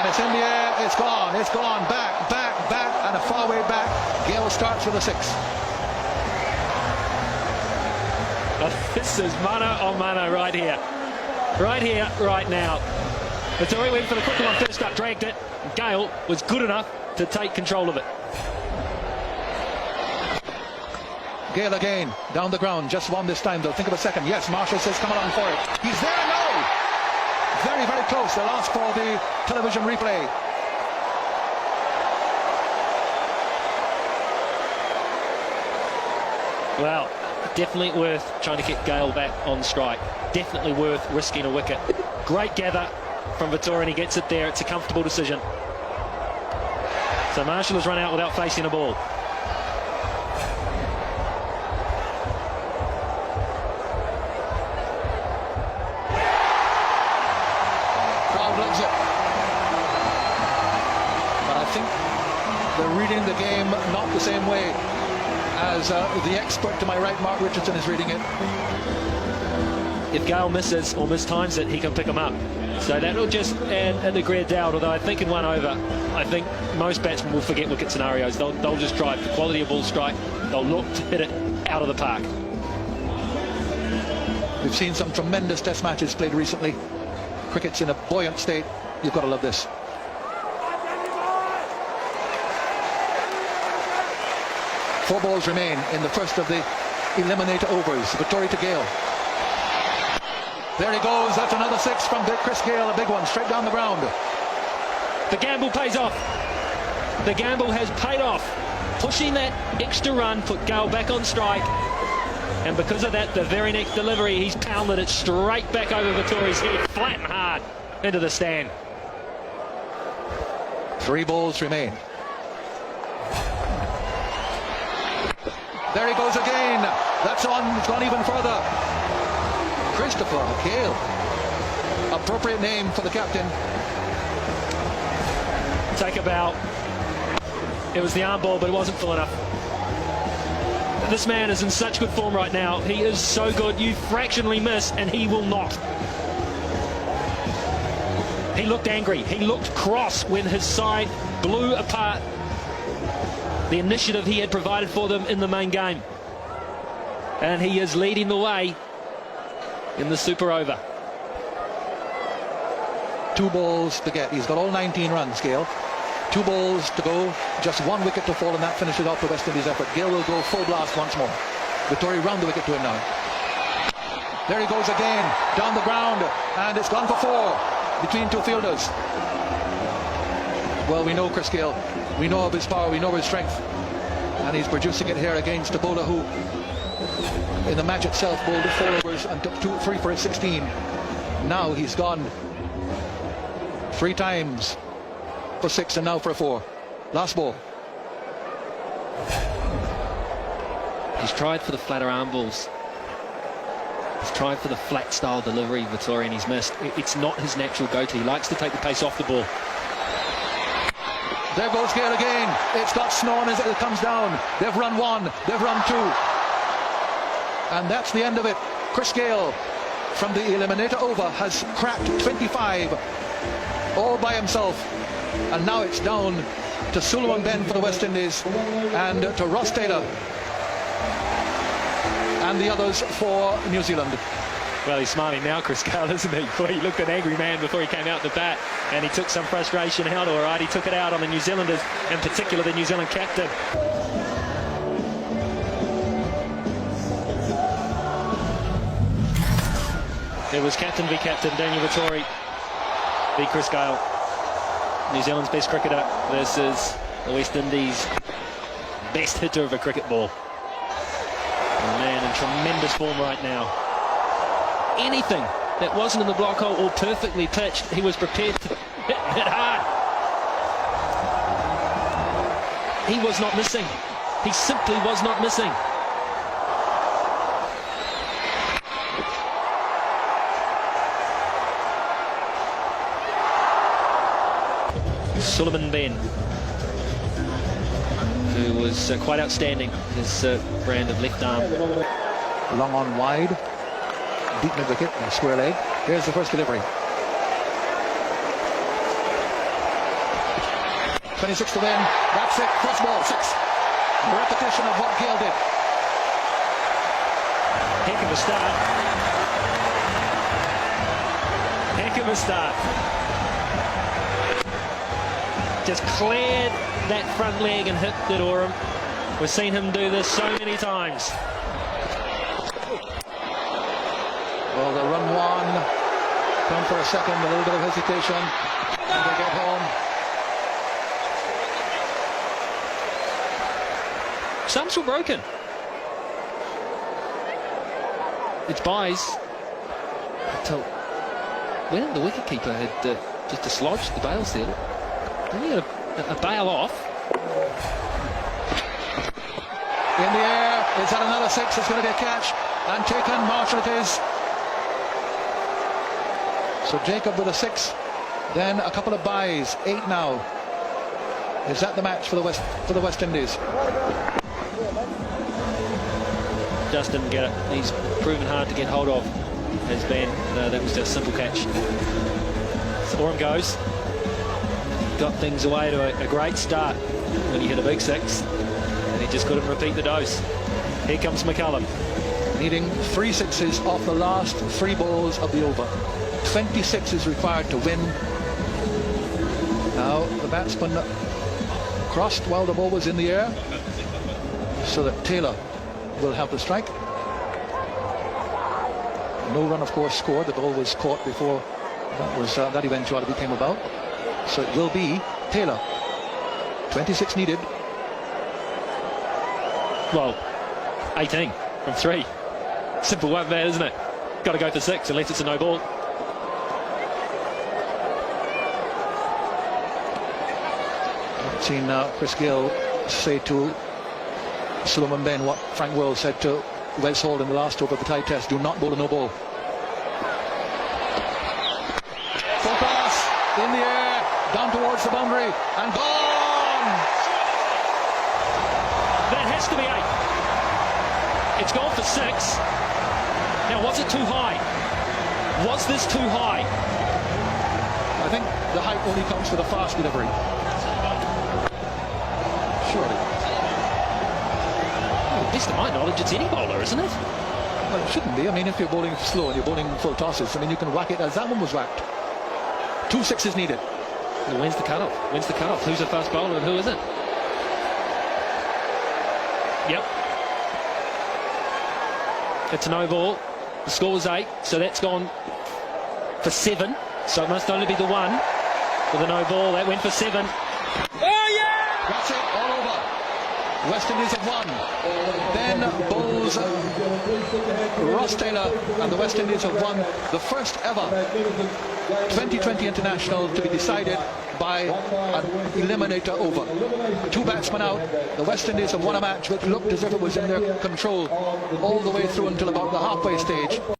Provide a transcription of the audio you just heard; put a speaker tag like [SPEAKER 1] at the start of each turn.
[SPEAKER 1] And it's in the air, it's gone, back, and a far way back. Gayle starts with a 6.
[SPEAKER 2] This is mano a mano right here, right now. Vittori went for the quicker one first up, dragged it. Gayle was good enough to take control of it.
[SPEAKER 1] Gayle again, down the ground, just one this time. They'll think of a second. Yes, Marshall says come along for it. He's there now. Very, very close. They'll ask for the television replay.
[SPEAKER 2] Well, definitely worth trying to get Gayle back on strike. Definitely worth risking a wicket. Great gather from Vittori, and he gets it there. It's a comfortable decision. So Marshall has run out without facing a ball.
[SPEAKER 1] Crowd loves it. But I think they're reading the game not the same way as the expert to my right, Mark Richardson, is reading it.
[SPEAKER 2] If Gayle misses or mistimes it, he can pick him up. So that'll just add a degree of doubt, although I think in one over, I think most batsmen will forget wicket scenarios. They'll just drive the quality of ball strike. They'll look to hit it out of the park.
[SPEAKER 1] We've seen some tremendous test matches played recently. Cricket's in a buoyant state. You've got to love this. Four balls remain in the first of the eliminator overs. Vittori to Gayle. There he goes. That's another 6 from Chris Gayle. A big one straight down the ground.
[SPEAKER 2] The gamble pays off. The gamble has paid off. Pushing that extra run put Gayle back on strike. And because of that, the very next delivery, he's pounded it straight back over Vittori's head, flat and hard, into the stand.
[SPEAKER 1] 3 balls remain. There he goes again. That's on. It's gone even further. Christopher Gayle. Appropriate name for the captain.
[SPEAKER 2] Take a bow. It was the arm ball, but it wasn't full enough. This man is in such good form right now. He is so good. You fractionally miss, and he will not. He looked angry. He looked cross when his side blew apart the initiative he had provided for them in the main game. And he is leading the way in the super over.
[SPEAKER 1] 2 balls to get. He's got all 19 runs, Gayle. 2 balls to go. Just 1 wicket to fall, and that finishes off the West Indies effort. Gayle will go full blast once more. Vittori round the wicket to him now. There he goes again. Down the ground. And it's gone for 4 between 2 fielders. Well, we know Chris Gayle. We know of his power. We know his strength. And he's producing it here against a bowler who, in the match itself, bowled 4 overs and took 3 for his 16. Now he's gone 3 times for 6 and now for a 4. Last ball.
[SPEAKER 2] He's tried for the flatter arm balls. He's tried for the flat style delivery, Vittori, and he's missed. It's not his natural go-to. He likes to take the pace off the ball.
[SPEAKER 1] There goes Gayle again. It's got Snow as it comes down. They've run 1. They've run 2. And that's the end of it. Chris Gayle from the eliminator over has cracked 25 all by himself. And now it's down to Sullivan Ben for the West Indies and to Ross Taylor and the others for New Zealand.
[SPEAKER 2] Well, he's smiling now, Chris Gayle, isn't he? Well, he looked an angry man before he came out the bat, and he took some frustration out, all right. He took it out on the New Zealanders, in particular the New Zealand captain. It was captain v captain, Daniel Vittori v Chris Gayle. New Zealand's best cricketer versus the West Indies' best hitter of a cricket ball. A man in tremendous form right now. Anything that wasn't in the block hole or perfectly pitched, he was prepared to hit hard. He was not missing. He simply was not missing. Sullivan Ben, who was quite outstanding, his brand of left arm.
[SPEAKER 1] Long on wide, deep mid wicket, a square leg. Here's the first delivery. 26 to win. That's it. First ball, 6. Repetition of what Gayle did.
[SPEAKER 2] Heck of a start. Heck of a start. Just cleared that front leg and hit the Durham. We've seen him do this so many times.
[SPEAKER 1] Well, the run one. Come for a second, a little bit of hesitation. And they get home.
[SPEAKER 2] Stumps were broken. It's buys. Until when the wicketkeeper had just dislodged the bails there. Then he had a bail off.
[SPEAKER 1] In the air, is that another 6? It's going to be a catch. And taken, Marshall it is. So Jacob with a 6. Then a couple of buys, 8 now. Is that the match for the West Indies?
[SPEAKER 2] Just didn't get it. He's proven hard to get hold of. Has been. That was just a simple catch. So Oram goes. Got things away to a great start when he hit a big 6. And he just couldn't repeat the dose. Here comes McCullum.
[SPEAKER 1] Needing 3 sixes off the last 3 balls of the over. 26 is required to win. Now the batsman crossed while the ball was in the air, so that Taylor will have the strike. No run, of course, scored. The ball was caught before that eventuality came about. So it will be Taylor. 26 needed.
[SPEAKER 2] Well, 18 from 3. Simple one there, isn't it? Got to go for 6 unless it's a no ball.
[SPEAKER 1] I've seen Chris Gayle say to Sullivan Ben what Frank Worrell said to Wes Hall in the last over of the tie test: do not bowl a no ball. Full pass in the air, down towards the boundary, and gone!
[SPEAKER 2] That has to be 8. It's gone for 6. Now, was it too high? Was this too high?
[SPEAKER 1] I think the height only comes with a fast delivery. Surely.
[SPEAKER 2] Well, best of my knowledge, it's any bowler, isn't it?
[SPEAKER 1] Well, it shouldn't be. I mean, if you're bowling slow and you're bowling full tosses, I mean, you can whack it as that one was whacked. 2 sixes needed.
[SPEAKER 2] Well, when's the cut-off? When's the cut-off? Who's a fast bowler and who isn't? Yep. It's a no ball. The score was 8, so that's gone for 7. So it must only be the one with a no ball. That went for 7. Oh, yeah!
[SPEAKER 1] That's it, all over. West Indies have won. Then bowls Ross Taylor, and the West Indies have won the first ever 2020 international to be decided by an eliminator over. 2 batsmen out. The West Indies have won a match which looked as if it was in their control all the way through until about the halfway stage.